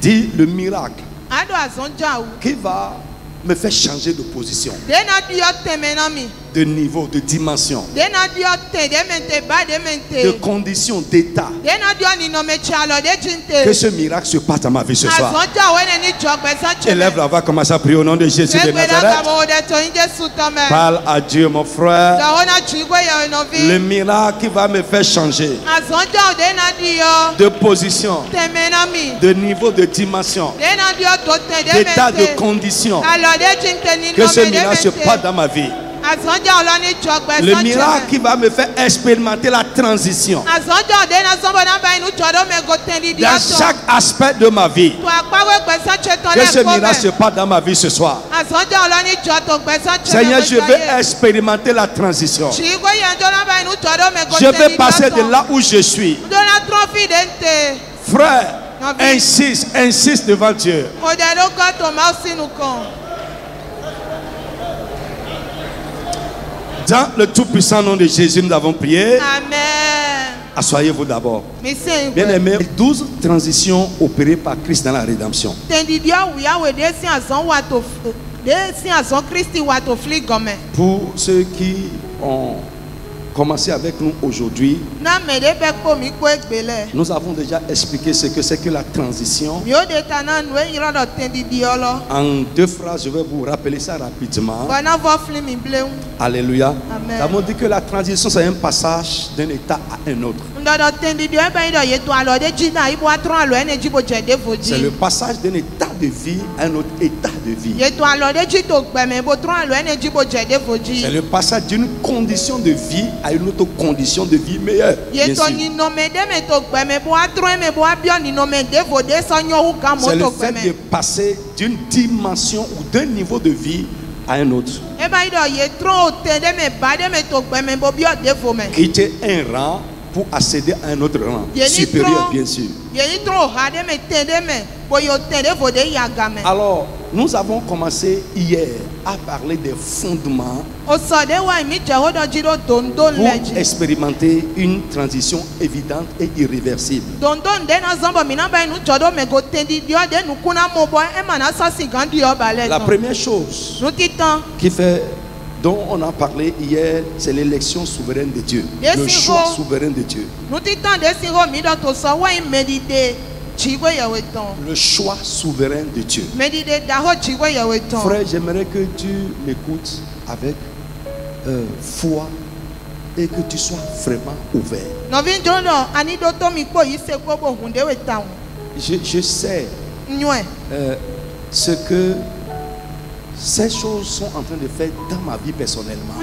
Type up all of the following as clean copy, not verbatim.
Dis le miracle qui va me faire changer de position, de niveau, de dimension, de condition, d'état. Que ce miracle se passe dans ma vie ce soir. Élève la voix, commence à prier au nom de Jésus de Nazareth. Parle à Dieu, mon frère. Le miracle qui va me faire changer de position, de niveau, de dimension, d'état, de condition. Que ce miracle se passe dans ma vie. Le miracle qui va me faire expérimenter la transition dans chaque aspect de ma vie. Que ce miracle se passe dans ma vie ce soir. Seigneur, je vais expérimenter la transition. Je vais passer de là où je suis. Frère, insiste devant Dieu. Dans le tout-puissant nom de Jésus, nous avons prié. Amen. Asseyez-vous d'abord. Bien aimé, 12 transitions opérées par Christ dans la rédemption. Pour ceux qui ont commencé avec nous aujourd'hui, nous avons déjà expliqué ce que c'est que la transition. En 2 phrases, je vais vous rappeler ça rapidement. Alléluia. Nous avons dit que la transition, c'est un passage d'un état à un autre. C'est le passage d'un état de vie à un autre état de vie. C'est le passage d'une condition de vie à une autre condition de vie meilleure. C'est le fait de passer d'une dimension ou d'un niveau de vie à un autre. Quitter un rang pour accéder à un autre rang supérieur, bien sûr. Alors, nous avons commencé hier à parler des fondements pour expérimenter une transition évidente et irréversible. La première chose dont on a parlé hier, c'est l'élection souveraine de Dieu, le choix souverain de Dieu. Le choix souverain de Dieu. Frère, j'aimerais que tu m'écoutes avec foi et que tu sois vraiment ouvert. Je sais ce que ces choses sont en train de faire dans ma vie personnellement.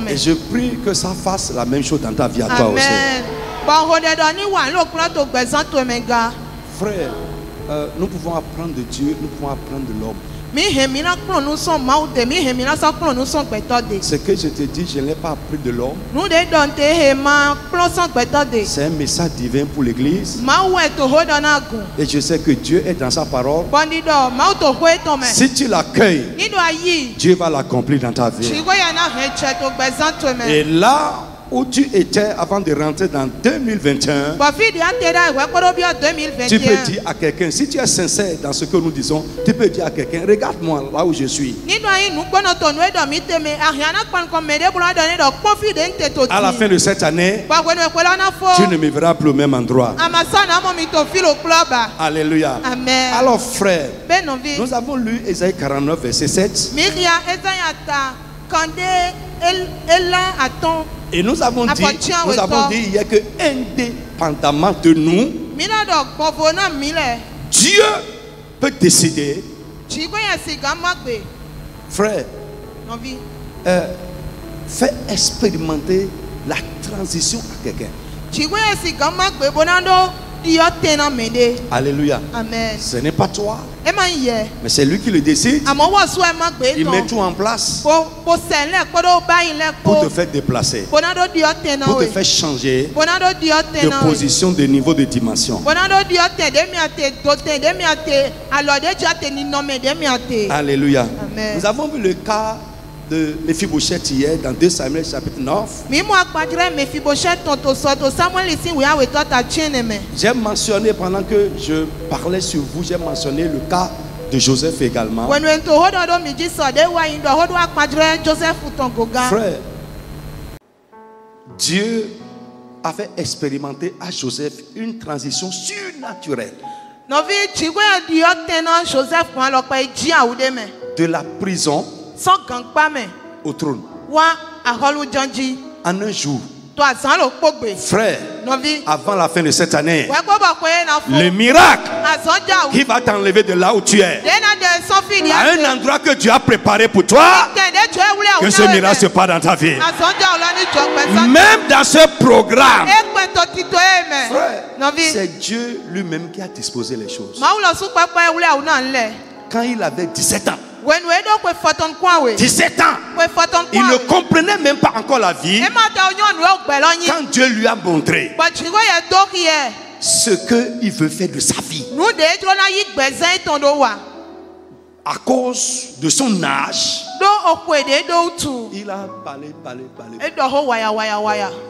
Et je prie que ça fasse la même chose dans ta vie à toi aussi. Frère, nous pouvons apprendre de Dieu, nous pouvons apprendre de l'homme. Ce que je te dis, je ne l'ai pas appris de l'homme. C'est un message divin pour l'église. Et je sais que Dieu est dans sa parole. Si tu l'accueilles, Dieu va l'accomplir dans ta vie. Et là où tu étais avant de rentrer dans 2021, tu peux dire à quelqu'un, si tu es sincère dans ce que nous disons, tu peux dire à quelqu'un, regarde-moi là où je suis. À la fin de cette année, tu ne me verras plus au même endroit. Alléluia. Amen. Alors frère, nous avons lu Ésaïe 49 verset 7. Et nous avons dit hier que indépendamment de nous, Dieu peut décider. Frère, fais expérimenter la transition à quelqu'un. Alléluia. Amen. Ce n'est pas toi, mais c'est lui qui le décide. Il met tout en place pour te faire déplacer, pour te faire changer de position, de niveau, de dimension. Alléluia. Amen. Nous avons vu le cas de Mephibosheth hier dans 2 Samuel chapitre 9. J'ai mentionné pendant que je parlais sur vous, j'ai mentionné le cas de Joseph également. Frère, Dieu a fait expérimenter à Joseph une transition surnaturelle. De la prison au trône. En un jour. Frère, avant la fin de cette année, le miracle qui va t'enlever de là où tu es à un endroit que Dieu a préparé pour toi, que ce miracle se passe dans ta vie. Même dans ce programme, c'est Dieu lui-même qui a disposé les choses. Quand il avait 17 ans, 17 ans, il ne comprenait même pas encore la vie. Quand Dieu lui a montré ce qu'il veut faire de sa vie, à cause de son âge, il a parlé.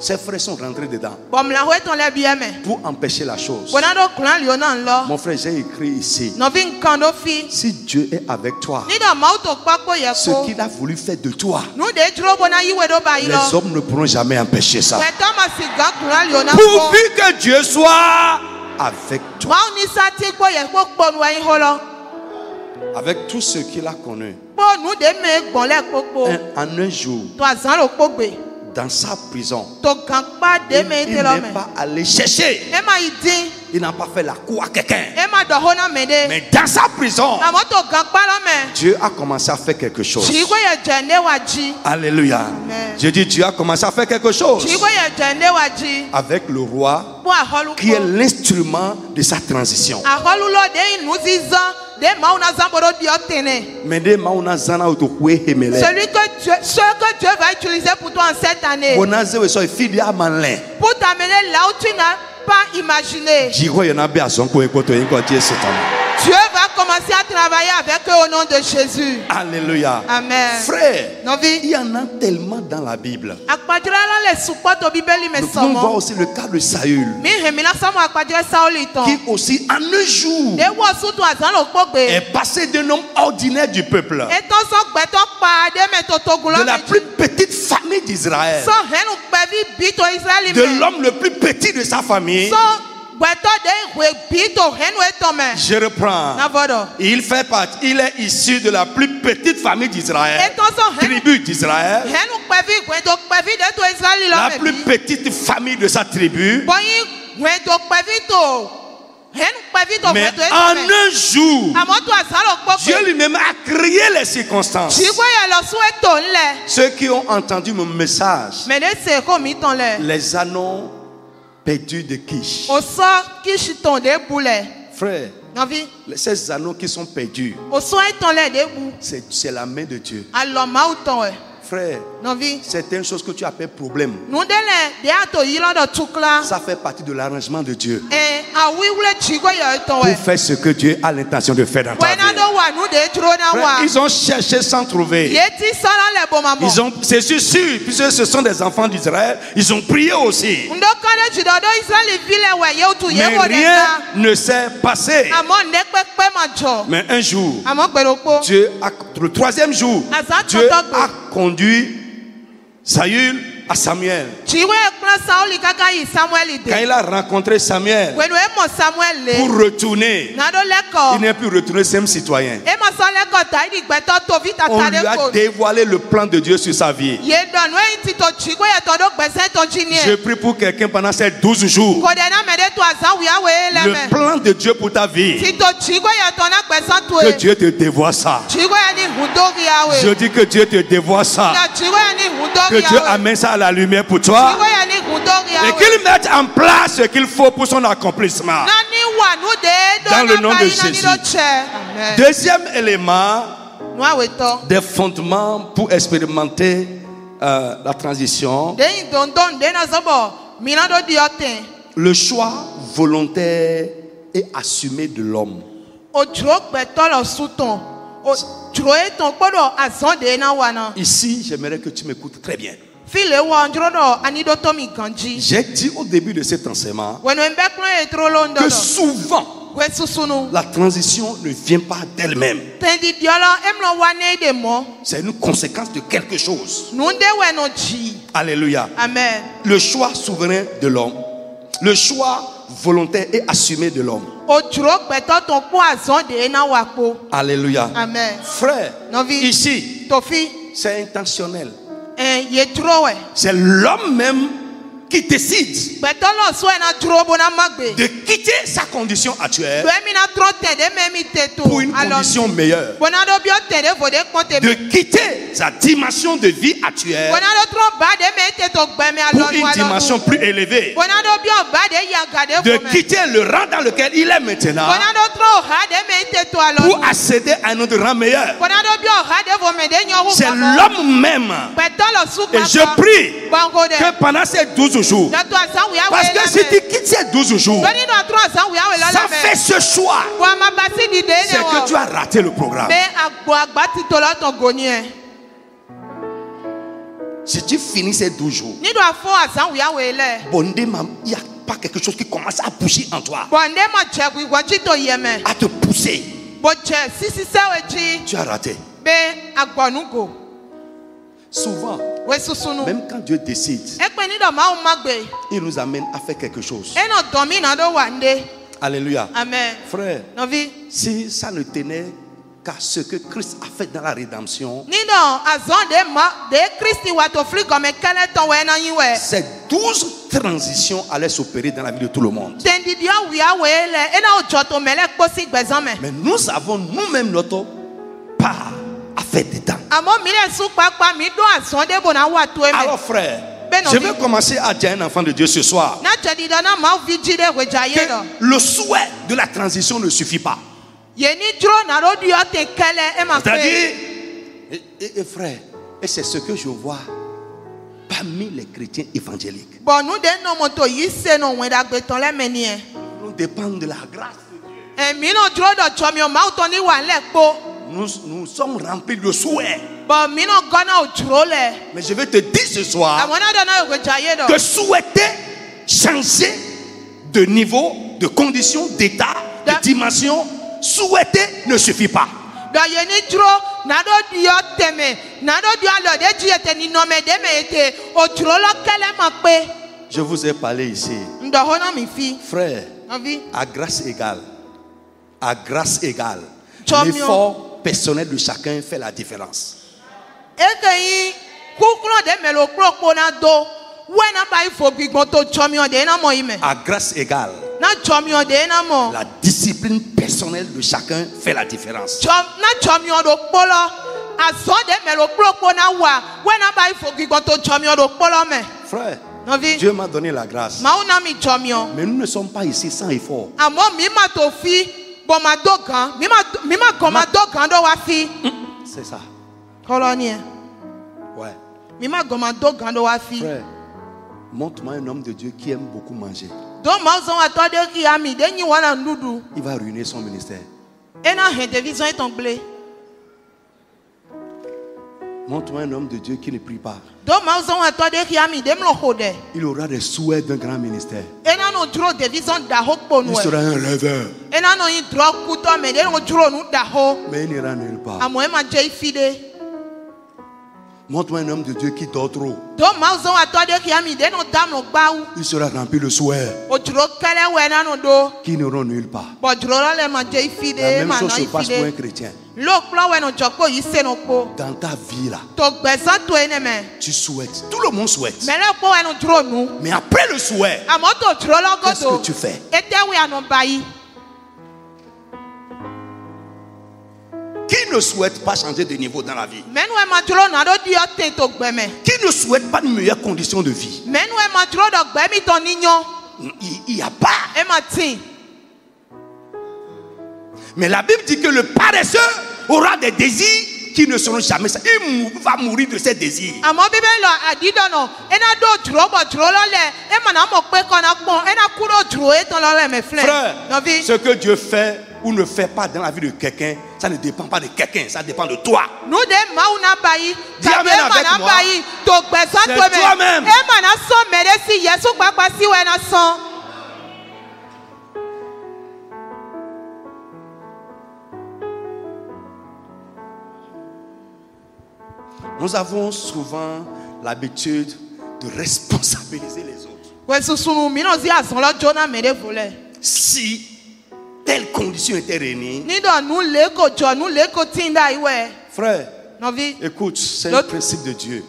Ses frères sont rentrés dedans pour empêcher la chose. Mon frère, j'ai écrit ici: si Dieu est avec toi, ce qu'il a voulu faire de toi, les hommes ne pourront jamais empêcher ça. Pourvu que Dieu soit avec toi, avec tout ce qu'il a connu, en un jour, dans sa prison, il n'est pas allé chercher. Il n'a pas fait la cour à quelqu'un. Mais dans sa prison, Dieu a commencé à faire quelque chose. Alléluia. Je dis, Dieu a commencé à faire quelque chose avec le roi qui est l'instrument de sa transition. Celui que Dieu va utiliser pour toi en cette année, pour t'amener là où tu n'as pas imaginé. Dieu va commencer à travailler avec eux au nom de Jésus. Alléluia. Amen. Frère, il y en a tellement dans la Bible. Nous pouvons voir aussi le cas de Saül, qui aussi en un jour est passé d'un homme ordinaire du peuple, de la plus petite famille d'Israël, de l'homme le plus petit de sa famille. Je reprends. Il fait partie, il est issu de la plus petite famille d'Israël, tribu d'Israël, la plus petite famille de sa tribu. Mais en un jour, Dieu lui-même a créé les circonstances. Ceux qui ont entendu mon message, les anneaux perdus de Kish. Frère, ces anneaux qui sont perdus, c'est la main de Dieu. Frère, certaines choses que tu appelles problème, ça fait partie de l'arrangement de Dieu pour faire ce que Dieu a l'intention de faire dans ta vie. Frère, ils ont cherché sans trouver. C'est sûr, puisque ce sont des enfants d'Israël, ils ont prié aussi. Mais rien ne s'est passé. Mais un jour, Dieu a, le troisième jour, Dieu a conduit Saül à Samuel. Quand il a rencontré Samuel pour retourner, il n'est plus retourné simple citoyen. On lui a dévoilé le plan de Dieu sur sa vie. Je prie pour quelqu'un pendant ces 12 jours. Le plan de Dieu pour ta vie, que Dieu te dévoile ça. Je dis que Dieu te dévoile ça. Que Dieu amène ça à la lumière pour toi. Et qu'il mette en place ce qu'il faut pour son accomplissement. Dans le nom de Jésus. Deuxième élément, des fondements pour expérimenter la transition. Le choix volontaire et assumé de l'homme. Ici, j'aimerais que tu m'écoutes très bien. J'ai dit au début de cet enseignement que souvent la transition ne vient pas d'elle-même. C'est une conséquence de quelque chose. Alléluia. Amen. Le choix souverain de l'homme, le choix volontaire et assumé de l'homme. Alléluia. Amen. Frère, ici, c'est intentionnel. C'est l'homme même qui décide de quitter sa condition actuelle pour une condition meilleure, de quitter sa dimension de vie actuelle pour une dimension plus élevée, de quitter le rang dans lequel il est maintenant pour accéder à un autre rang meilleur. C'est l'homme même. Et je prie que pendant ces 12 jours, parce que si tu quittes ces 12 jours, ça fait ce choix, c'est que tu as raté le programme. Si tu finis ces 12 jours, il n'y a pas quelque chose qui commence à bouger en toi, à te pousser. Tu as raté. Souvent, même quand Dieu décide, il nous amène à faire quelque chose. Alléluia. Amen. Frère, si ça ne tenait qu'à ce que Christ a fait dans la rédemption, ces 12 transitions allaient s'opérer dans la vie de tout le monde. Mais nous avons nous-mêmes notre part à faire dedans. Alors frère, je vais commencer à dire à un enfant de Dieu ce soir que le souhait de la transition ne suffit pas. C'est-à-dire, et frère, et c'est ce que je vois parmi les chrétiens évangéliques. Nous dépendons de la grâce de Dieu. Nous sommes remplis de souhaits. Mais je vais te dire ce soir que souhaiter changer de niveau, de condition, d'état, de dimension, souhaiter ne suffit pas. Je vous ai parlé ici. Frère, à grâce égale, l'effort personnel de chacun fait la différence. À grâce égale, la discipline personnelle de chacun fait la différence. Frère, Dieu m'a donné la grâce. Mais nous ne sommes pas ici sans effort. C'est ça. Ouais. Frère, montre-moi un homme de Dieu qui aime beaucoup manger. Il va ruiner son ministère. Montre-moi un homme de Dieu qui ne prie pas. Il aura des souhaits d'un grand ministère. Il sera un rêveur. Mais il n'ira nulle part. Montre-moi un homme de Dieu qui dort trop. Il sera rempli de souhaits qui n'iront nulle part. La même chose se passe pour un chrétien. Dans ta vie là, tu souhaites. Tout le monde souhaite. Mais après le souhait, qu'est-ce que tu fais? Qui ne souhaite pas changer de niveau dans la vie? Qui ne souhaite pas de meilleures conditions de vie? Il n'y a pas. Mais la Bible dit que le paresseux aura des désirs qui ne seront jamais ça. Il va mourir de ses désirs. Frère, ce que Dieu fait ou ne fait pas dans la vie de quelqu'un, ça ne dépend pas de quelqu'un, ça dépend de toi. Dis amen avec moi. C'est toi-même. Nous avons souvent l'habitude de responsabiliser les autres. Si telle condition était réunie, frère, écoute, c'est le principe de Dieu.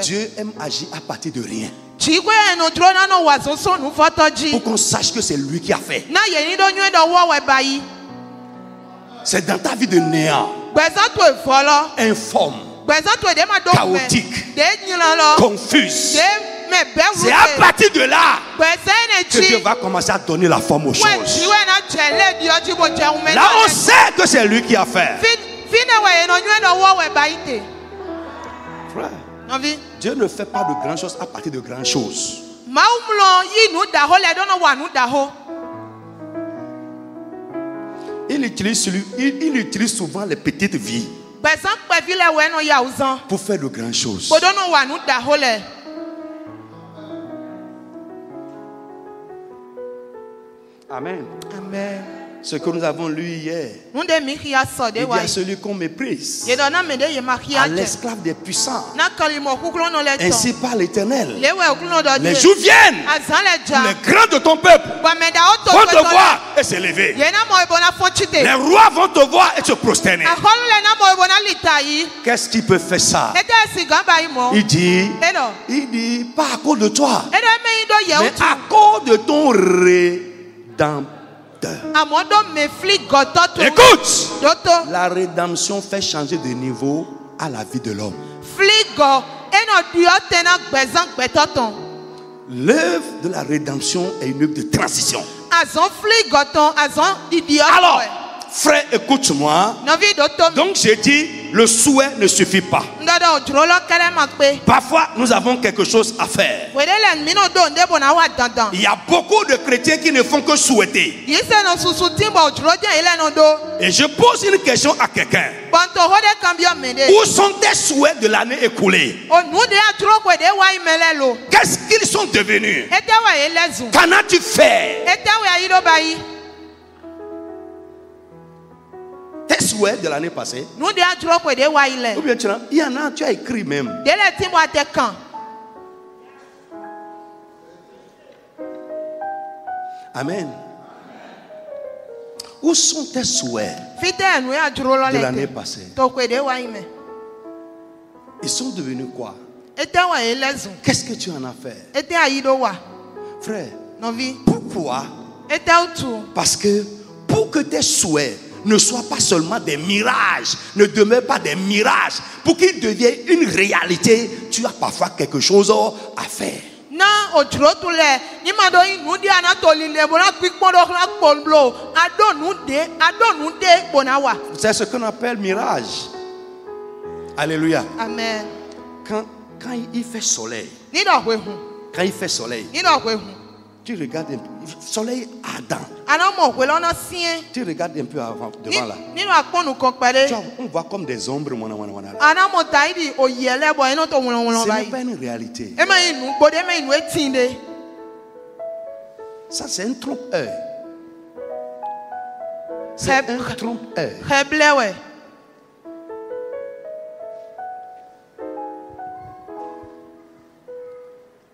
Dieu aime agir à partir de rien. Pour qu'on sache que c'est lui qui a fait. C'est dans ta vie de néant, informe, chaotique, confuse. C'est à partir de là que Dieu va commencer à donner la forme aux choses. Là, on sait que c'est lui qui a fait. Frère, Dieu ne fait pas de grandes choses à partir de grandes choses. Il utilise souvent les petites vies pour faire de grandes choses. Amen. Amen. Ce que nous avons lu hier, il dit à celui qu'on méprise, à l'esclave des puissants, ainsi par l'Éternel. Les jours viennent, les grands de ton peuple vont te voir et s'élever. Les rois vont te voir et se prosterner. Qu'est-ce qui peut faire ça? Il dit, pas à cause de toi, mais à cause de ton rédempteur. Écoute, la rédemption fait changer de niveau à la vie de l'homme. L'œuvre de la rédemption est une œuvre de transition. Alors, frère, écoute-moi. Donc j'ai dit, le souhait ne suffit pas. Parfois, nous avons quelque chose à faire. Il y a beaucoup de chrétiens qui ne font que souhaiter. Et je pose une question à quelqu'un. Où sont tes souhaits de l'année écoulée? Qu'est-ce qu'ils sont devenus? Qu'en as-tu fait? Tes souhaits de l'année passée, ou bien il y en a, tu as écrit même. Amen. Où sont tes souhaits de l'année passée? Ils sont devenus quoi? Qu'est-ce que tu en as fait? Frère, pourquoi? Parce que pour que tes souhaits ne soient pas seulement des mirages, ne demeurent pas des mirages, pour qu'ils deviennent une réalité, tu as parfois quelque chose à faire. C'est ce qu'on appelle mirage. Alléluia. Amen. Quand il fait soleil, tu regardes un peu, soleil ardent. Tu regardes un peu avant, devant là. On voit comme des ombres. Ce n'est pas une réalité. Ça, c'est un trompe-œil. C'est un trompe-œil.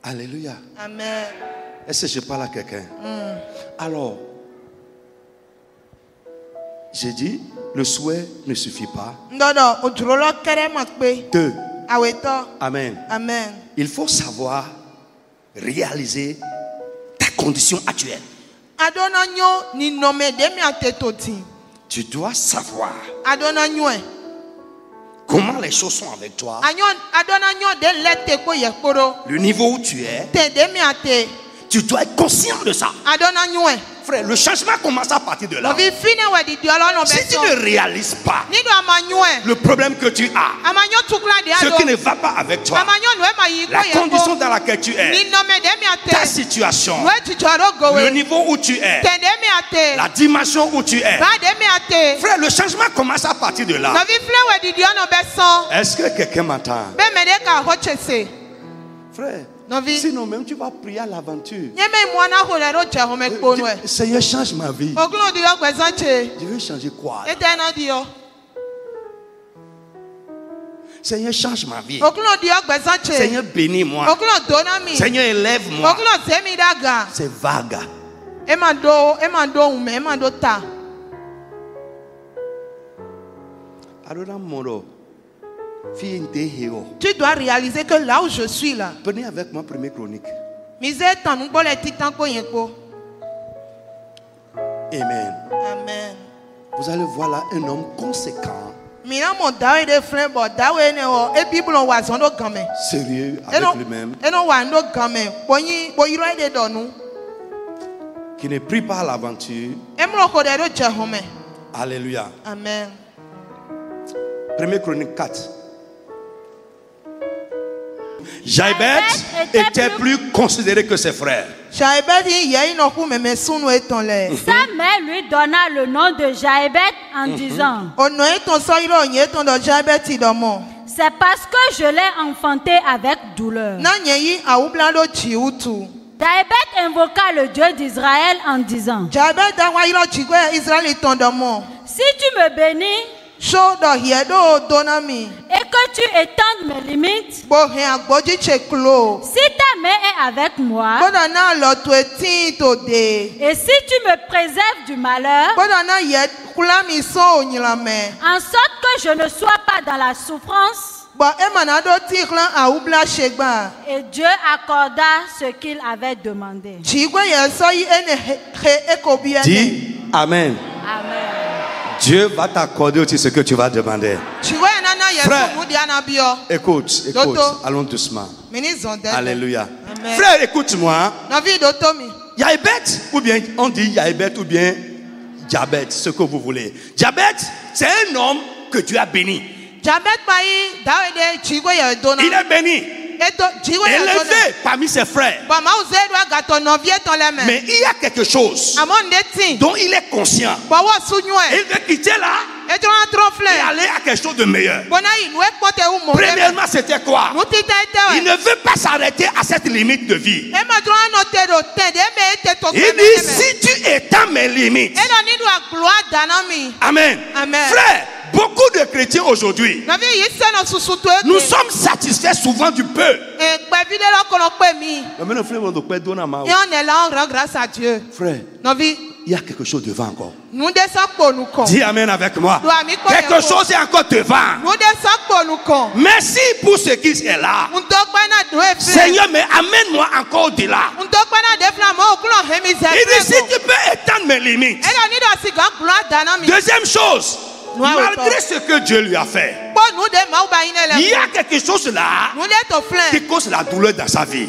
Alléluia. Amen. Est-ce que je parle à quelqu'un? Alors, j'ai dit, le souhait ne suffit pas. 2. Amen. Amen. Il faut savoir réaliser ta condition actuelle. Tu dois savoir comment les choses sont avec toi. Le niveau où tu es. Tu dois être conscient de ça. Frère, le changement commence à partir de là. Si tu ne réalises pas le problème que tu as, ce qui ne va pas avec toi, la condition dans laquelle tu es, ta situation, le niveau où tu es, la dimension où tu es. Frère, le changement commence à partir de là. Est-ce que quelqu'un m'entend? Frère, sinon même tu vas prier à l'aventure. Seigneur, change ma vie. Je veux changer quoi? Seigneur, change ma vie. Seigneur, bénis-moi. Seigneur, élève-moi. C'est vague. Tu dois réaliser que là où je suis là. Prenez avec moi Première Chronique. Amen. Amen. Vous allez voir là un homme conséquent. Sérieux avec lui-même. Qui ne prie pas à l'aventure. Alléluia. Amen. Première Chronique 4. Jaïbet était plus considéré que ses frères. Sa mère lui donna le nom de Jaïbet en disant: c'est parce que je l'ai enfanté avec douleur. Jaïbet invoqua le Dieu d'Israël en disant: si tu me bénis et que tu étendes mes limites, si ta main est avec moi, et si tu me préserves du malheur, en sorte que je ne sois pas dans la souffrance, et Dieu accorda ce qu'il avait demandé. Dis Amen. Amen. Dieu va t'accorder aussi ce que tu vas demander. Frère, écoute, allons doucement. Alléluia. Amen. Frère, écoute-moi. Jaïbet, ou bien on dit Jaïbet, ou bien Jabet, ce que vous voulez. Jabet, c'est un homme que Dieu a béni. Il est béni. Élevé parmi ses frères. Mais il y a quelque chose dont il est conscient. Il veut quitter là et aller à quelque chose de meilleur. Premièrement, c'était quoi? Il ne veut pas s'arrêter à cette limite de vie. Il dit: si tu étends mes limites. Amen. Frère, beaucoup de chrétiens aujourd'hui, nous sommes satisfaits souvent du peu. Et on est là, on rend grâce à Dieu. Frère, il y a quelque chose devant encore. Dis Amen avec moi. Quelque chose est encore devant. Merci pour ce qui est là. Seigneur, mais amène-moi encore au-delà. Il dit: si tu peux étendre mes limites. Deuxième chose, malgré ce que Dieu lui a fait, il y a quelque chose là qui cause la douleur dans sa vie. Et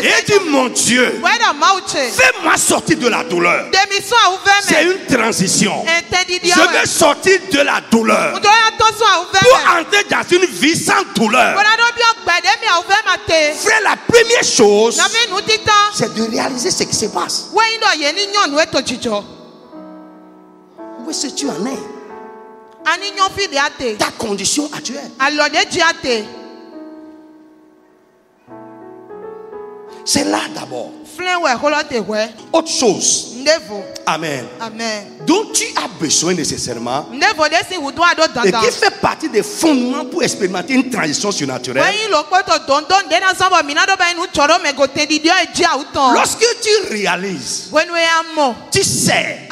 il dit: mon Dieu, fais-moi sortir de la douleur. C'est une transition. Je veux sortir de la douleur pour entrer dans une vie sans douleur. Frère, la première chose, c'est de réaliser ce qui se passe. Où est-ce que tu en es? Ta condition actuelle. C'est là d'abord. Autre chose. Amen. Dont tu as besoin nécessairement et qui fait partie des fondements pour expérimenter une transition surnaturelle. Lorsque tu réalises, tu sais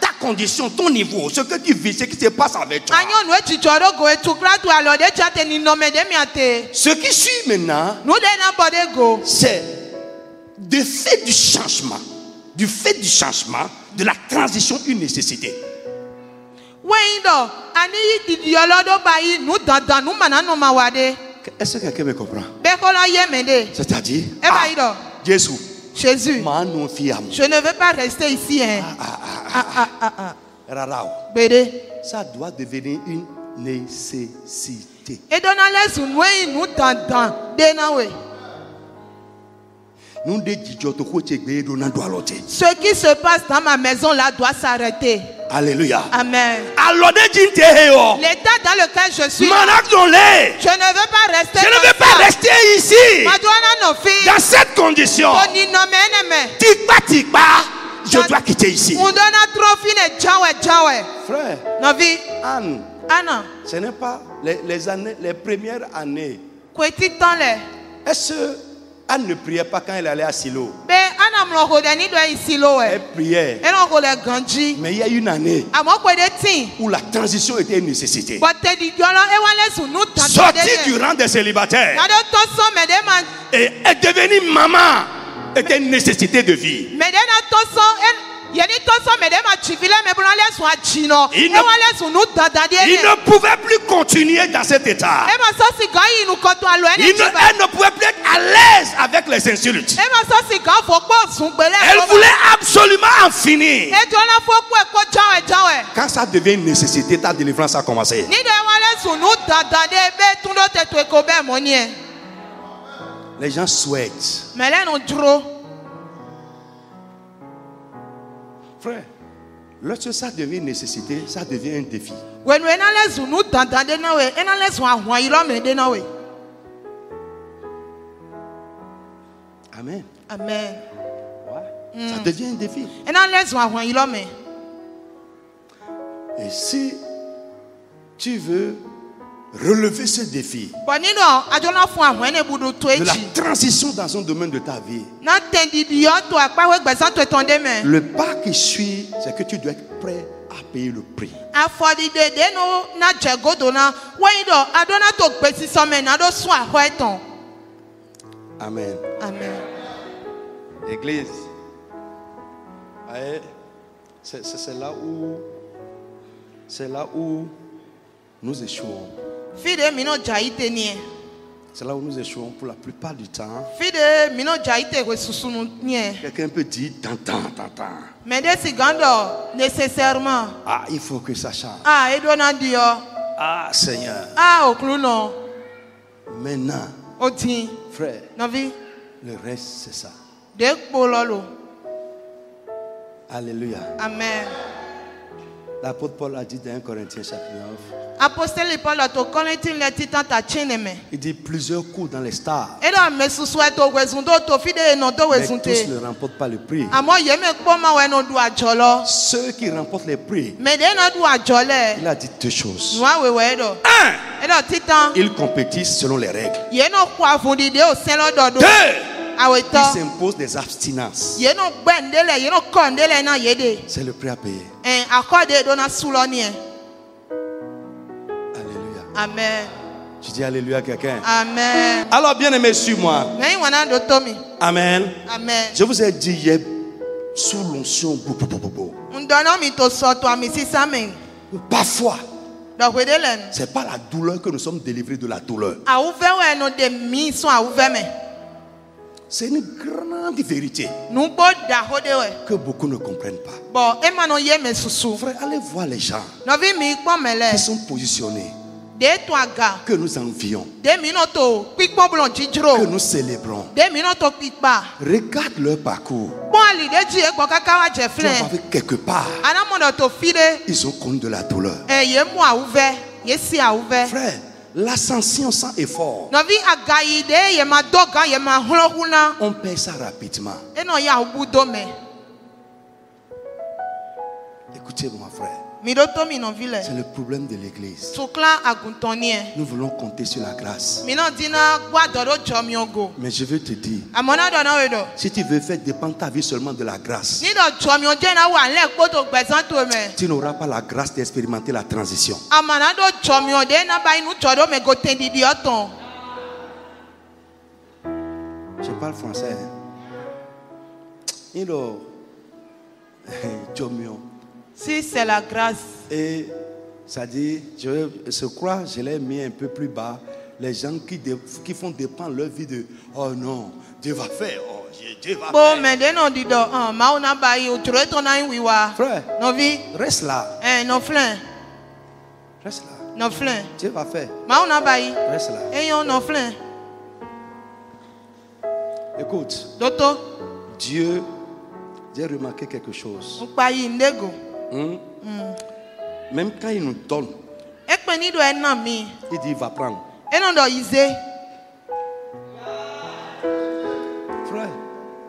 ta condition, ton niveau, ce que tu vis, ce qui se passe avec toi. Ce qui suit maintenant, c'est du fait du changement. Du fait du changement, de la transition, une nécessité. Est-ce que quelqu'un me comprend? C'est-à-dire, Jésus, Jésus, je ne veux pas rester ici. Hein. Bédé. Ça doit devenir une nécessité. Et nous ce qui se passe dans ma maison là doit s'arrêter. Alléluia. Amen. L'état dans lequel je suis, je ne veux pas rester. Je ne veux pas rester ici. Dans cette condition. Je dois quitter ici. Frère, Anne, ce n'est pas les premières années. Est-ce que Anne ne priait pas quand elle allait à Silo? Elle priait. Mais il y a une année où la transition était une nécessité. Sortir du rang des célibataires et devenir maman était une nécessité de vie. Il ne pouvait plus continuer dans cet état. Elle ne pouvait plus être à l'aise avec les insultes. Elle voulait absolument en finir. Quand ça devient une nécessité, ta délivrance a commencé. Les gens souhaitent. Frère, lorsque ça devient une nécessité, ça devient un défi. Amen. Amen. Ouais. Ça devient un défi. Et si tu veux relever ce défi de la transition dans un domaine de ta vie, le pas qui suit, c'est que tu dois être prêt à payer le prix. Amen. Amen. Église, c'est là où nous échouons. C'est là où nous échouons pour la plupart du temps. Quelqu'un peut dire t'entends. Nécessairement. Ah, il faut que ça change. Ah, Seigneur. Maintenant, frère, le reste c'est ça. Alléluia. Amen. L'apôtre Paul a dit dans 1 Corinthiens chapitre 9. Il dit plusieurs coups dans les stars. Mais tous ne remportent pas le prix. Ceux qui remportent les prix, il a dit deux choses. Un, ils compétissent selon les règles. Deux, ils s'imposent des abstinences. C'est le prix à payer. Alléluia. Amen. Tu dis alléluia à quelqu'un. Amen. Alors bien aimé, suis-moi. Amen. Amen. Je vous ai dit hier sous l'onction. Parfois, c'est pas la douleur que nous sommes délivrés de la douleur. C'est une grande vérité que beaucoup ne comprennent pas. Frère, allez voir les gens qui sont positionnés, que nous envions, que nous célébrons. Regarde leur parcours. Tu vas voir quelque part, ils ont connu de la douleur. Frère, l'ascension sans effort, on perd ça rapidement. Écoutez-moi, frère. C'est le problème de l'église. Nous voulons compter sur la grâce. Mais je veux te dire, si tu veux faire dépendre ta vie seulement de la grâce, tu n'auras pas la grâce d'expérimenter la transition. Je parle français. Si c'est la grâce. Et ça dit, je crois, je l'ai mis un peu plus bas. Les gens qui font dépendre leur vie de oh non, Dieu va faire. Oh, Dieu va Bon, faire. mais de non dit donc, mauna bayi o tro to na wiwa. Frère, Novi, reste là. no flin, Reste là. no flin. Dieu va faire. Mauna bayi, Reste là. yon no flin. Écoute, Doto, Dieu, j'ai remarqué quelque chose. o bayi ndego. Même quand il nous donne, E pe ni do e na mi. il dit il va prendre. E non do ize. Frère,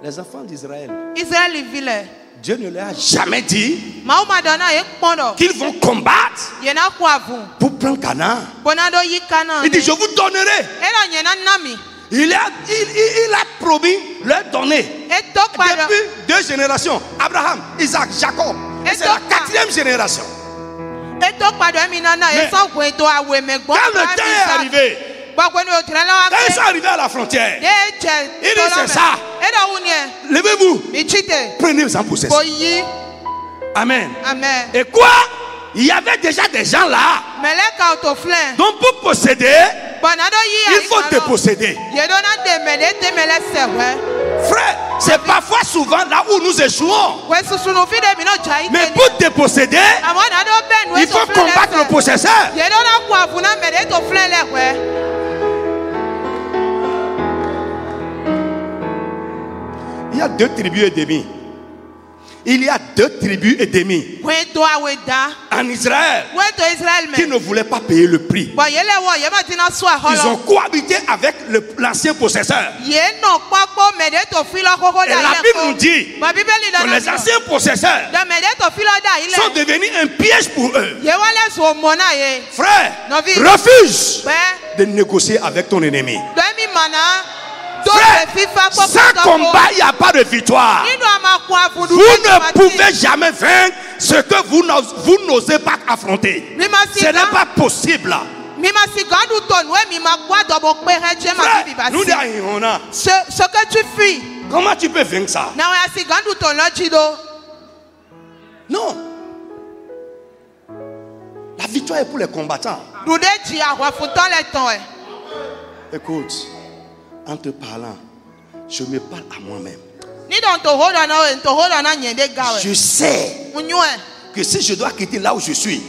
les enfants d'Israël, Israël vile. Dieu ne leur a jamais dit Ma madonna e pondo. qu'ils vont combattre Yena kwa vu. pour prendre Canaan. Bonado yi kana. Il dit je vous donnerai. E la yena nami. Il a promis leur donner. E to pa do. Depuis 2 générations, Abraham, Isaac, Jacob. Et c'est la 4e génération. E to pa do mi nana e so gwe to awe me gbo. Quand le temps est arrivé, quand ils sont arrivés à la frontière, il dit c'est ça. Levez-vous. Prenez-vous en possession. Amen. Amen. Et quoi? Il y avait déjà des gens là. Donc pour posséder, il faut te posséder. Frère, c'est parfois souvent là où nous échouons. Mais pour te posséder, il faut combattre le possesseur. Il y a 2 tribus et demie. Il y a 2 tribus et demie en Israël qui ne voulaient pas payer le prix. Ils ont cohabité avec l'ancien possesseur. Et la Bible nous dit que les anciens possesseurs sont devenus un piège pour eux. Frère, refuse de négocier avec ton ennemi. Frère, sans combat, il n'y a pas de victoire. Vous ne pouvez jamais vaincre ce que vous n'osez pas affronter. Ce n'est pas possible. Frère, nous disons, ce que tu fuis, comment tu peux vaincre ça? Non. La victoire est pour les combattants. Écoute, en te parlant, je me parle à moi-même. Je sais que si je dois quitter là où je suis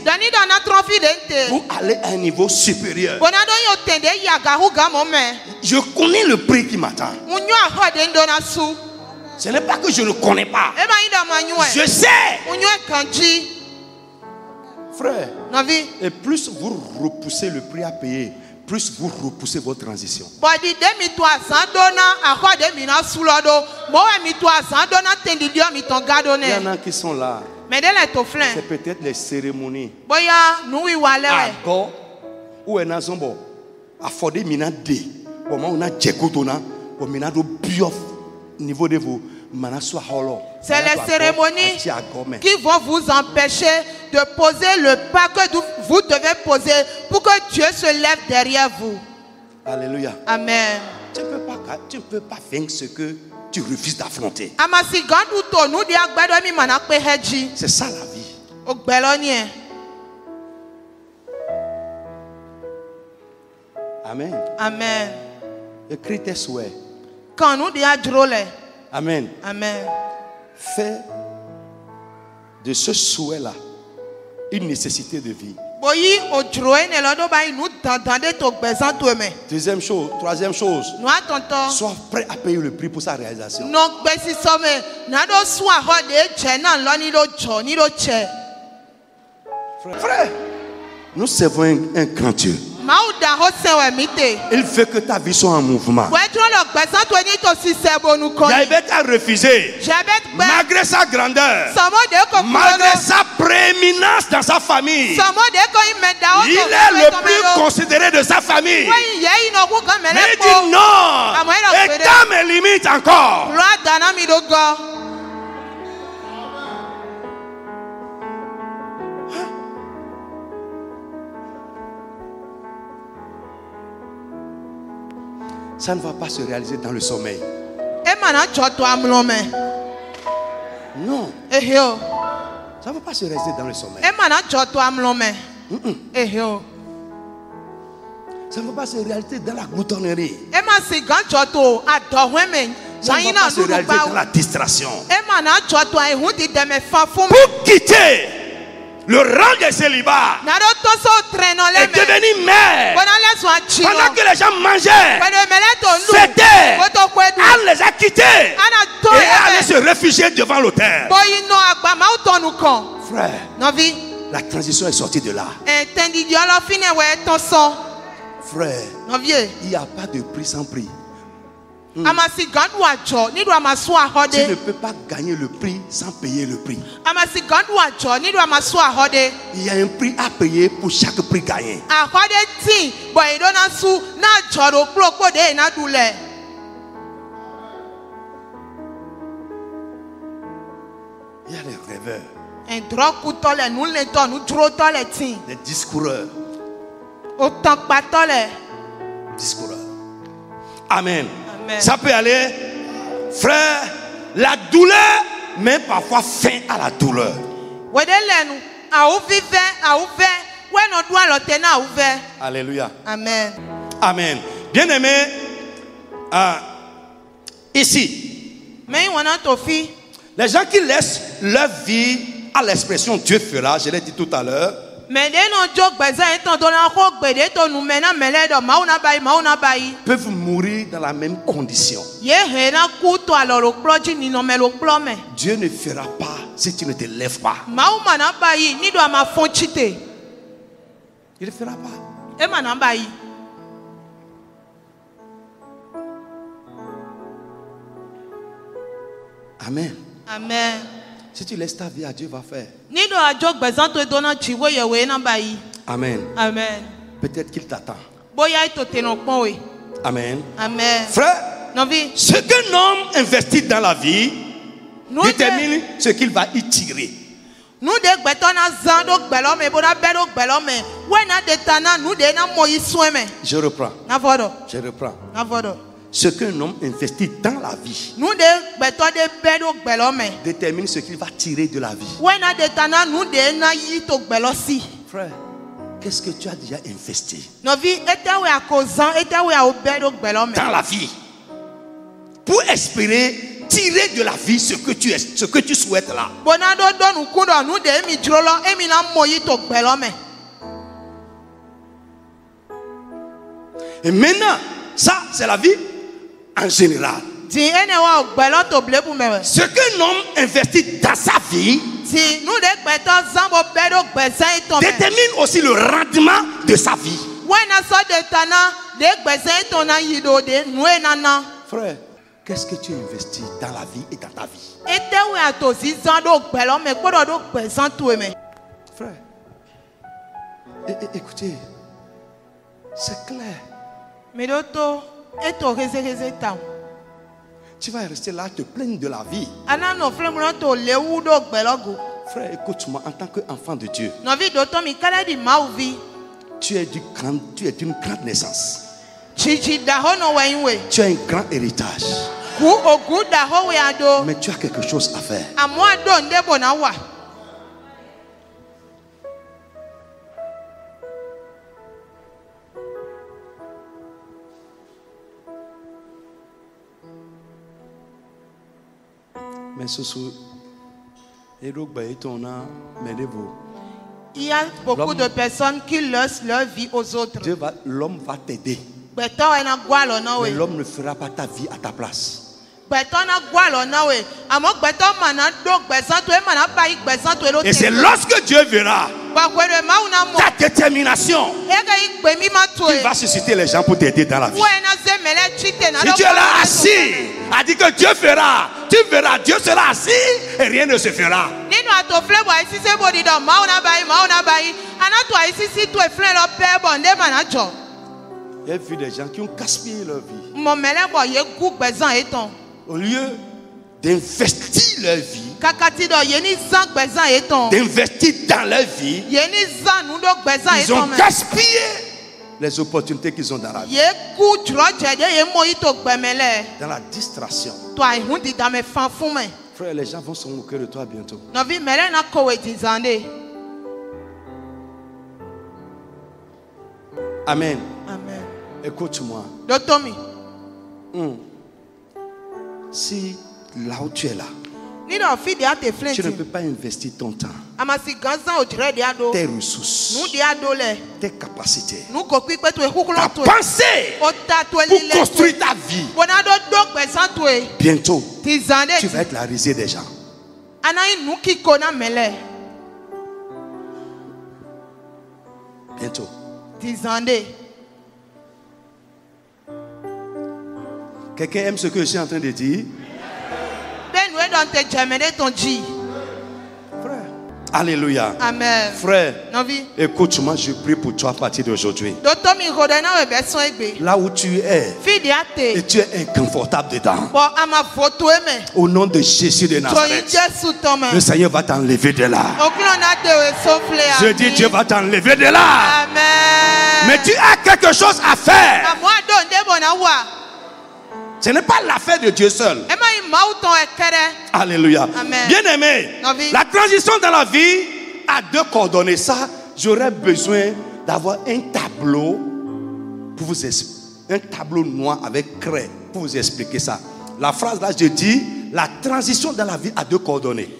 pour aller à un niveau supérieur, je connais le prix qui m'attend. Ce n'est pas que je ne connais pas. Je sais. Frère, et plus vous repoussez le prix à payer, plus vous repoussez votre transition. Il y en a qui sont là. C'est peut-être les cérémonies. Ou un azombo. Affordé mina de. On a djekotona. On a do biof niveau de vous. C'est les cérémonies qui vont vous empêcher de poser le pas que vous devez poser pour que Dieu se lève derrière vous. Alléluia. Amen. Tu ne peux pas vaincre ce que tu refuses d'affronter. C'est ça la vie. Amen. Amen. Écris tes souhaits. Quand nous disons Amen. Amen. Fais de ce souhait-là une nécessité de vie. Deuxième chose, troisième chose, sois prêt à payer le prix pour sa réalisation. Frère, nous servons un grand Dieu. Il veut que ta vie soit en mouvement. Jaïbeth a refusé, malgré sa grandeur, malgré sa prééminence dans sa famille. Il est le plus considéré de sa famille. Mais il dit non, étant mes limites encore. Ça ne va pas se réaliser dans le sommeil. Non. Ça ne va pas se réaliser dans le sommeil. Ça ne va pas se réaliser dans la gloutonnerie. Ça ne va pas se réaliser dans la distraction. Pour quitter le rang de célibat et devenir mère, pendant que les gens mangeaient, fêtaient, elle les a quittés et elle allait se réfugier devant l'autel. Frère, la transition est sortie de là. Frère, il n'y a pas de prix sans prix. Tu ne peux pas gagner le prix sans payer le prix. Il y a un prix à payer pour chaque prix gagné. Il y a les rêveurs, les discoureurs. Discoureurs. Amen. Ça peut aller, frère. La douleur met parfois fin à la douleur. Alléluia. Amen. Amen. Bien aimé, ici, les gens qui laissent leur vie à l'expression Dieu fera, je l'ai dit tout à l'heure, peuvent mourir dans la même condition. Dieu ne fera pas si tu ne te lèves pas. Il ne fera pas. Amen. Amen. Si tu laisses ta vie à Dieu, va faire. Amen. Amen. Peut-être qu'il t'attend. Amen. Amen. Frère, ce qu'un homme investit dans la vie détermine ce qu'il va y tirer. Je reprends. Je reprends. Ce qu'un homme investit dans la vie détermine ce qu'il va tirer de la vie. Frère, qu'est-ce que tu as déjà investi dans la vie pour espérer tirer de la vie ce que tu souhaites là? Et maintenant, ça c'est la vie en général. Ce qu'un homme investit dans sa vie détermine aussi le rendement de sa vie. Frère, qu'est-ce que tu investis dans la vie et dans ta vie? Frère, écoutez, c'est clair. Tu vas rester là, te plaindre de la vie. Frère, écoute-moi, en tant qu'enfant de Dieu, tu es d'une grande naissance. Tu as un grand héritage. Mais tu as quelque chose à faire. Mais il y a beaucoup de personnes qui laissent leur vie aux autres. L'homme va t'aider. Mais l'homme ne fera pas ta vie à ta place. Et c'est lorsque Dieu verra ta détermination qu'il va susciter les gens pour t'aider dans la vie. Si tu es là assis, a dit que Dieu fera, tu verras, Dieu sera assis et rien ne se fera. J'ai vu des gens qui ont gaspillé leur vie. Au lieu d'investir leur vie, d'investir dans leur vie, ils ont gaspillé les opportunités qu'ils ont dans la vie. Dans la distraction. Frère, les gens vont se moquer de toi bientôt. Amen. Amen. Écoute-moi. Si là où tu es là, tu ne peux pas investir ton temps, tes ressources, tes capacités, ta pensée pour construire ta vie. Bientôt, tu vas être la risée des gens. Bientôt. Quelqu'un aime ce que je suis en train de dire? Frère. Alléluia. Amen. Frère, écoute-moi, je prie pour toi à partir d'aujourd'hui. Là où tu es, et tu es inconfortable dedans, au nom de Jésus de Nazareth, le Seigneur va t'enlever de là. Je dis, Dieu va t'enlever de là. Amen. Mais tu as quelque chose à faire. Ce n'est pas l'affaire de Dieu seul. Alléluia. Bien-aimé, la transition dans la vie a deux coordonnées. Ça, j'aurais besoin d'avoir un tableau pour vous expliquer. Un tableau noir avec craie pour vous expliquer ça. La phrase là, je dis, la transition dans la vie a deux coordonnées.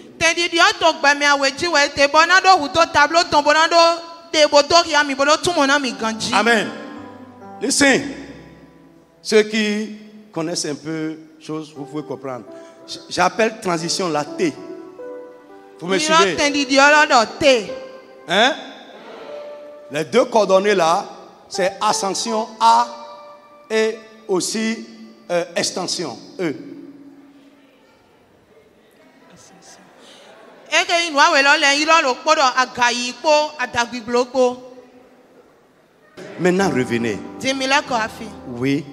Amen. Listen. Ceux qui connaissent un peu choses, vous pouvez comprendre. J'appelle transition la T. Vous me suivez? Hein? Les deux coordonnées là, c'est ascension A et aussi extension E. Maintenant revenez. Oui.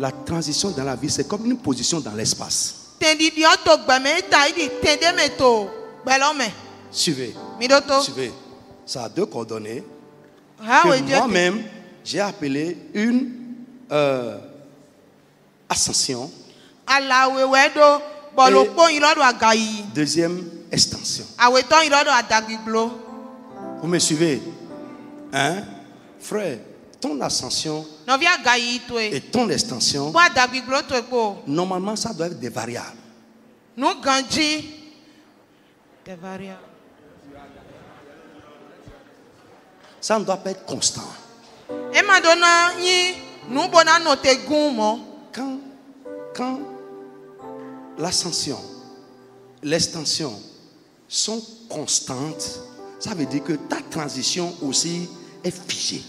La transition dans la vie, c'est comme une position dans l'espace. Suivez. Suivez. Ça a deux coordonnées que moi-même, j'ai appelé une ascension et deuxième extension. Vous me suivez? Hein? Frère, ton ascension et ton extension, normalement, ça doit être des variables. Ça ne doit pas être constant. Quand l'ascension, l'extension sont constantes, ça veut dire que ta transition aussi est figée.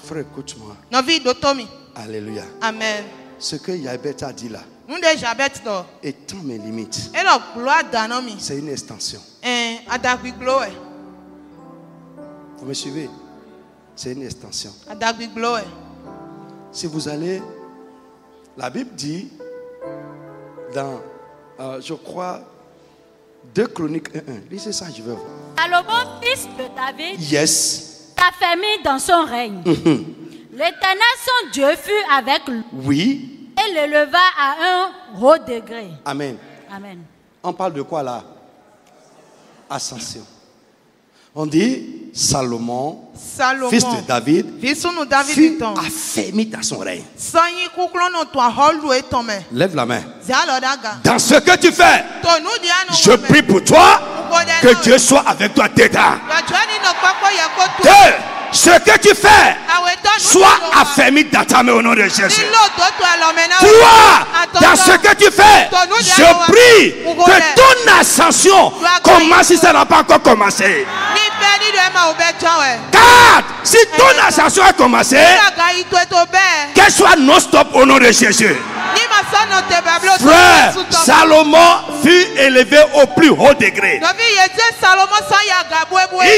Frère, écoute-moi. Alléluia. Amen. Ce que Yabet a dit là, étant mes limites, c'est une extension. Vous me suivez? C'est une extension. Si vous allez, la Bible dit dans je crois 2 Chroniques 1:1. Lisez ça, je veux voir. Salomon, fils de David, s'affermit dans son règne. L'Éternel, son Dieu, fut avec lui. Oui. Et le leva à un haut degré. Amen. Amen. On parle de quoi là? Ascension. On dit Salomon, fils de David, fut affermi dans son règne. Lève la main. Dans ce que tu fais, je prie pour toi que Dieu soit avec toi dedans. Ce que tu fais, sois affermi dans ta main au nom de Jésus. Toi, dans ce que tu fais, je prie que ton ascension commence si ça n'a pas encore commencé. Car si ton ascension a commencé, qu'elle soit non-stop au nom de Jésus. Frère, Salomon fut élevé au plus haut degré. Il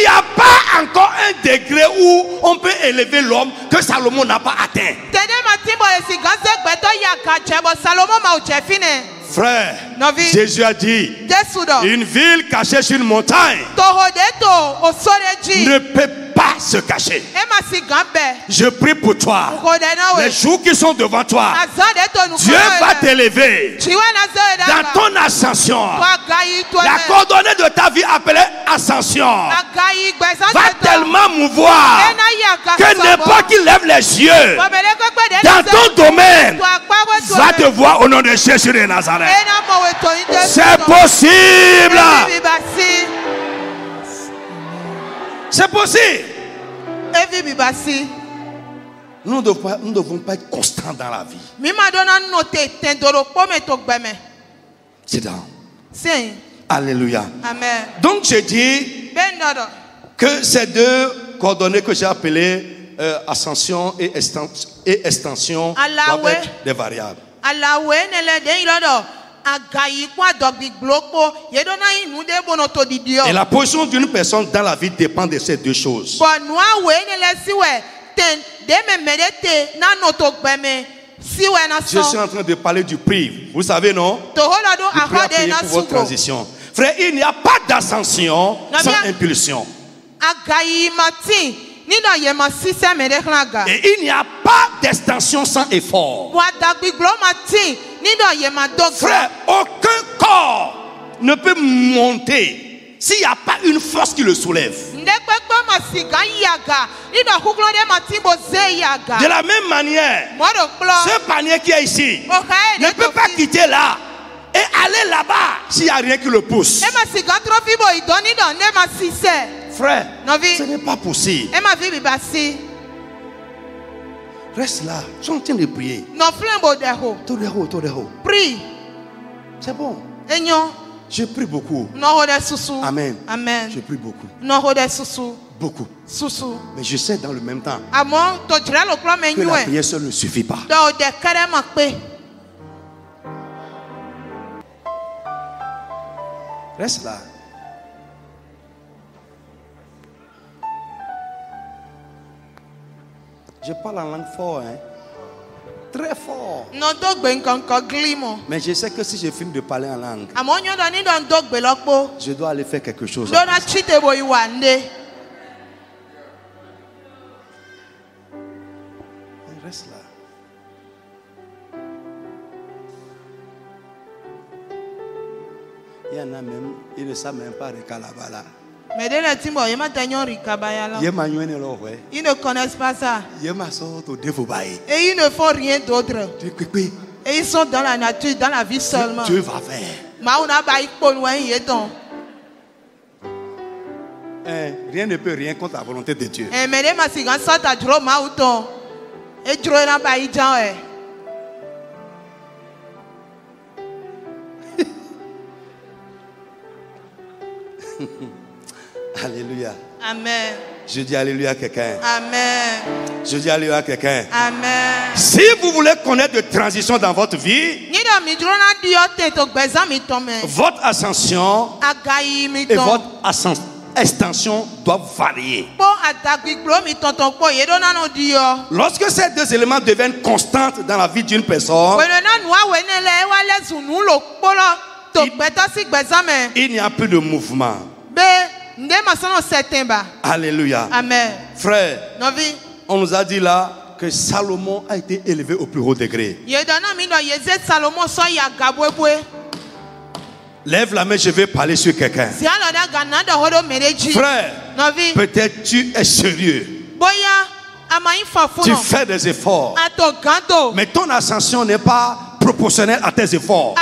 n'y a pas encore un degré où on peut élever l'homme que Salomon n'a pas atteint. Frère, Jésus a dit, une ville cachée sur une montagne ne peut pas se cacher. Je prie pour toi. Les jours qui sont devant toi, Dieu va t'élever dans ton ascension. La coordonnée de ta vie appelée ascension va tellement mouvoir que n'importe qui lève les yeux dans ton domaine va te voir au nom de Jésus de Nazareth. C'est possible. C'est possible. Nous ne devons pas être constants dans la vie. Sit down. Alléluia. Amen. Donc je dis que ces deux coordonnées que j'ai appelées ascension et extension doivent être des variables. Et la position d'une personne dans la vie dépend de ces deux choses. Je suis en train de parler du prix. Vous savez, non? Du prix à payer pour votre transition. Frère, il n'y a pas d'ascension sans impulsion. Et il n'y a pas d'extension sans effort. Frère, aucun corps ne peut monter s'il n'y a pas une force qui le soulève. De la même manière, ce panier qui est ici ne peut pas quitter là et aller là-bas s'il n'y a rien qui le pousse. Frère, ce n'est pas possible. Reste là, je suis en train de prier. Prie. C'est bon. Je prie beaucoup. Amen. Amen. Je prie beaucoup. Beaucoup. Mais je sais dans le même temps que la prière seule ne suffit pas. Reste là. Je parle en langue fort, hein? Très fort. Mais je sais que si je finis de parler en langue, je dois aller faire quelque chose. Reste là. Il y en a même, ils ne savent même pas de Kalabala. Ils ne connaissent pas ça. Et ils ne font rien d'autre. Et ils sont dans la nature, dans la vie seulement. Dieu va faire. Rien ne peut rien contre la volonté de Dieu. Alléluia. Amen. Je dis alléluia à quelqu'un. Amen. Je dis alléluia à quelqu'un. Amen. Si vous voulez connaître de transition dans votre vie, votre ascension et votre extension doivent varier. Lorsque ces deux éléments deviennent constants dans la vie d'une personne, il n'y a plus de mouvement. Alléluia. Amen. Frère, on nous a dit là que Salomon a été élevé au plus haut degré. Lève la main, je vais parler sur quelqu'un. Frère, peut-être tu es sérieux. Tu fais des efforts. Mais ton ascension n'est pas proportionnelle à tes efforts.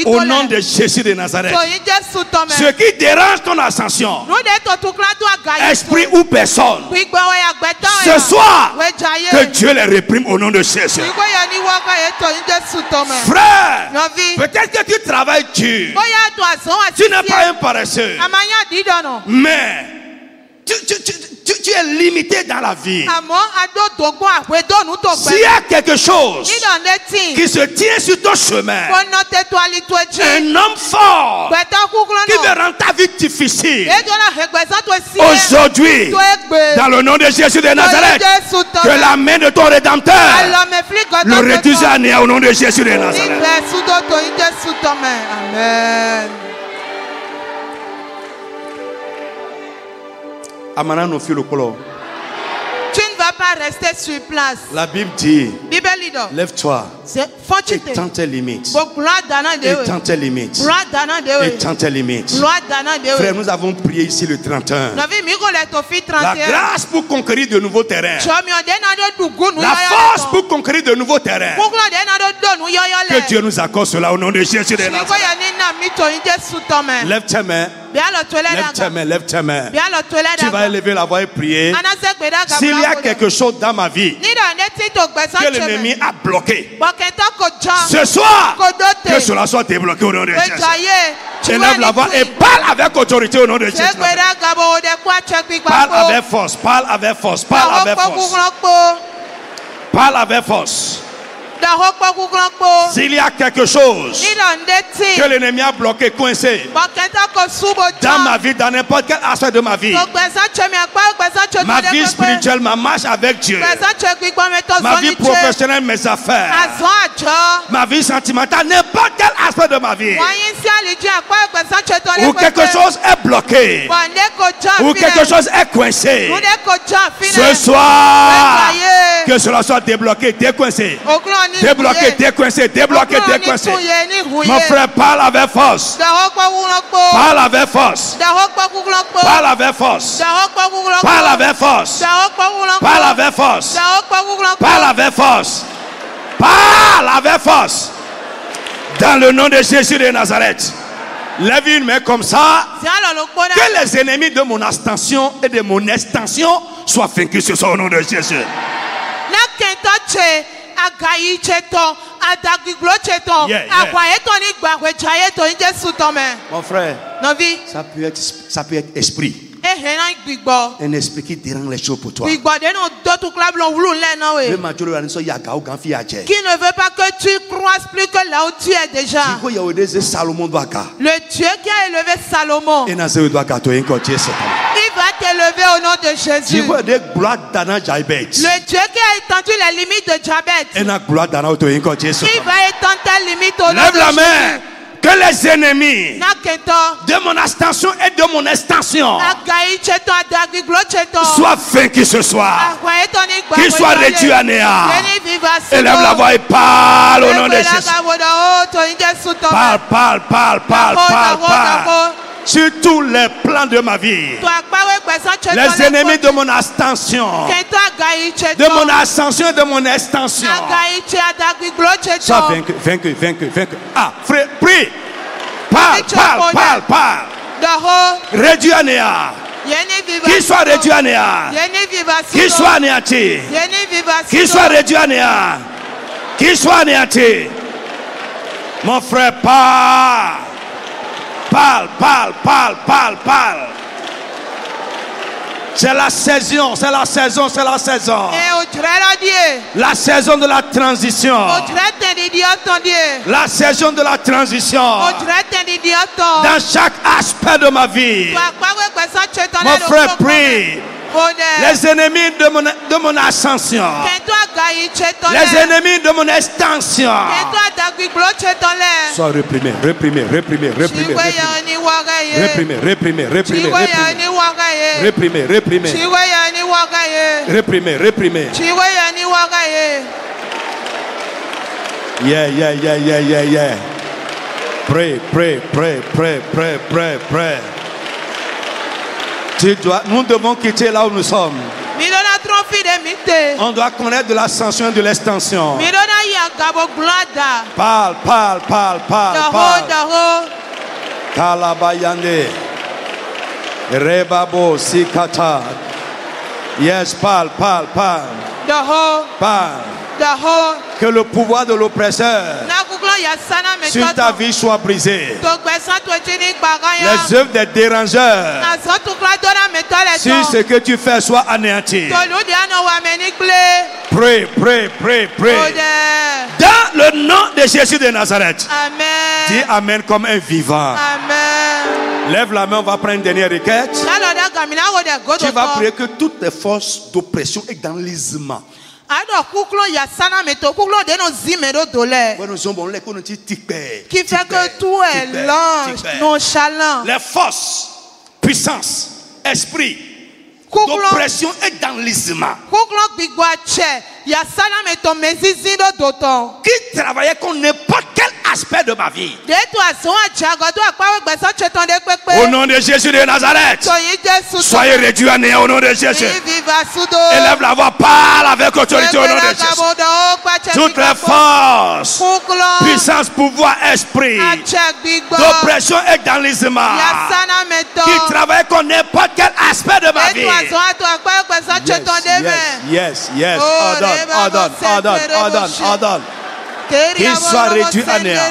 Au nom de Jésus de Nazareth. Ce qui dérange ton ascension, esprit ou personne, ce soir, que Dieu les réprime au nom de Jésus. Frère, peut-être que tu travailles dur. Tu n'es pas un paresseux. Mais tu es limité dans la vie. S'il y a quelque chose qui se tient sur ton chemin, un homme fort qui veut rendre ta vie difficile, aujourd'hui, dans le nom de Jésus de Nazareth, que la main de ton Rédempteur le réduise à néant au nom de Jésus de Nazareth. Amen. Tu ne vas pas rester sur place. La Bible dit, lève-toi, étends tes limites, étends tes limites, étends tes limites. Frère, nous avons prié ici le 31. La grâce pour conquérir de nouveaux terrains. La force pour conquérir de nouveaux terrains. Que Dieu nous accorde cela au nom de Jésus de Nazareth. Lève tes mains. Lève tes mains, lève tes mains. Tu vas élever la voix et prier. S'il y a quelque chose dans ma vie que l'ennemi a bloqué, ce soir, que cela soit débloqué au nom de Jésus. Élève la voix et parle avec autorité au nom de Jésus. Parle avec force, parle avec force, parle avec force. Parle avec force. S'il y a quelque chose que l'ennemi a bloqué, coincé dans ma vie, dans n'importe quel aspect de ma vie spirituelle, ma marche avec Dieu, ma vie professionnelle, mes affaires, ma vie sentimentale, n'importe quel aspect de ma vie où quelque chose est bloqué, où quelque chose est coincé, ce soir, que cela soit débloqué, décoincé. Débloqué, décoincé, débloqué, décoincé. Mon frère, parle avec force. Parle avec force. Parle avec force. Parle avec force. Parle avec force. Parle avec force. Parle avec force. Dans le nom de Jésus de Nazareth. Lève une main comme ça. Que les ennemis de mon abstention et de mon extension soient vaincus ce soir au nom de Jésus. Mon frère, ça peut être esprit. Un esprit qui dérange les choses pour toi. Qui ne veut pas que tu croises plus que là où tu es déjà. Le Dieu qui a élevé Salomon, il va t'élever au nom de Jésus. Le Dieu qui a étendu les limites de Jabez, il va étendre ta limite au nom de Jésus. Lève la main. Que les ennemis de mon abstention et de mon extension soient vaincus ce soir. Qu'ils soient réduits à néant. Élève la voix et parle au nom de Jésus. Parle, parle, parle, parle, parle, parle. Sur tous les plans de ma vie, les ennemis de mon abstention, de mon ascension et de mon extension, soient vaincus, vaincus, vaincus, vaincus. Ah, frère, prie. Parle, parle, parle, parle. Réduit à néant. Qu'il soit réduit à néant. Qu'il soit anéanti. Qu'il soit réduit à néant. Qu'il soit anéanti. Mon frère, parle. Parle, parle, parle, parle, parle. C'est la saison, c'est la saison, c'est la saison. La saison de la transition. La saison de la transition. Dans chaque aspect de ma vie. Mon frère, prie. Les ennemis de mon ascension, les ennemis de mon extension, soient réprimés, réprimés, réprimés, réprimés, réprimés, réprimés, réprimés, réprimés, réprimés, réprimés, réprimés. Yeah, yeah, yeah, yeah, yeah, yeah. Pray, pray, pray, pray, pray, pray, pray. Nous devons quitter là où nous sommes. On doit connaître de l'ascension et de l'extension. Parle, parle, parle, parle, parle. Kalabayande. Rebabo sikata. Yes, parle, parle, parle. Parle. Que le pouvoir de l'oppresseur sur ta vie soit brisé. Les œuvres des dérangeurs sur ce que tu fais soit anéanti. Pray, pray, pray, pray. Dans le nom de Jésus de Nazareth. Amen. Dis Amen comme un vivant. Amen. Lève la main, on va prendre une dernière requête. Tu vas prier que toutes les forces d'oppression et d'enlisement qui fait que tout est lent, nonchalant. Les forces, puissances, esprits d'oppression et d'enlisement. Qui travaillait contre n'importe quel aspect de ma vie. Au nom de Jésus de Nazareth, soyez réduits à néant au nom de Jésus. Élève la voix, parle avec autorité au nom de Jésus. Toutes les forces, puissance, pouvoir, esprit d'oppression et d'enlisement qui travaillent contre n'importe quel aspect de ma vie. Yes. Ordonne. Qu'il soit réduit à néant.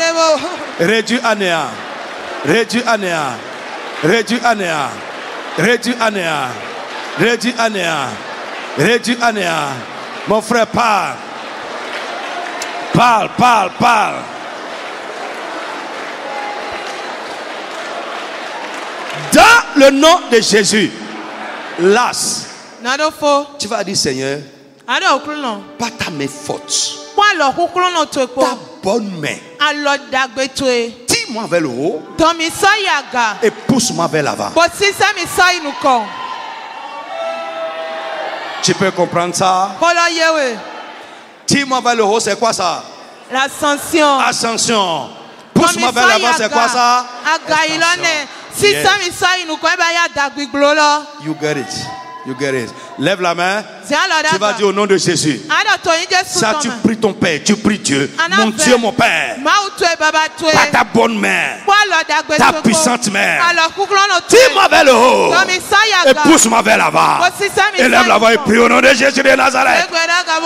Réduit à néant. Réduit à néant. Réduit à néant. Réduit à néant. Réduit à néant. Réduit à néant. Mon frère, parle. Parle. Dans le nom de Jésus, Las, tu vas dire, Seigneur, pas ta main forte, ta bonne main, tire-moi vers le haut et pousse-moi vers l'avant. Tu peux comprendre ça? Tire-moi vers le haut, c'est quoi ça? Ascension. Pousse-moi vers l'avant, c'est quoi ça? Yes. You get it. Lève la main. Tu vas dire au nom de Jésus. Ça, tu pries ton Père, tu pries Dieu. Mon Dieu, mon Père. Par ta bonne main, ta puissante main, tire-moi vers le haut et pousse-moi vers l'avant. Et lève la voix et prie au nom de Jésus de Nazareth.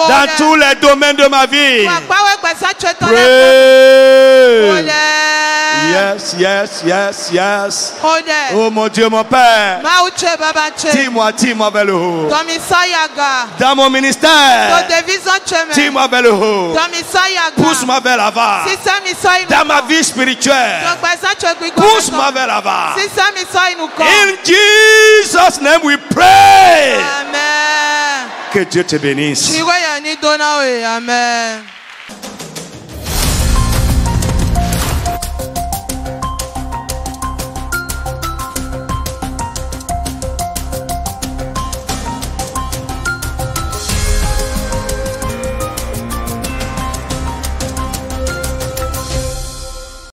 Dans tous les domaines de ma vie. Pray. Yes. Oh mon Dieu, mon Père. Tire-moi vers le haut. Dans mon ministère, tire-moi vers le haut. Pousse-moi vers l'avant. Dans ma vie spirituelle, pousse-moi vers l'avant. In Jesus' name we pray. Amen. Que Dieu te bénisse. Amen.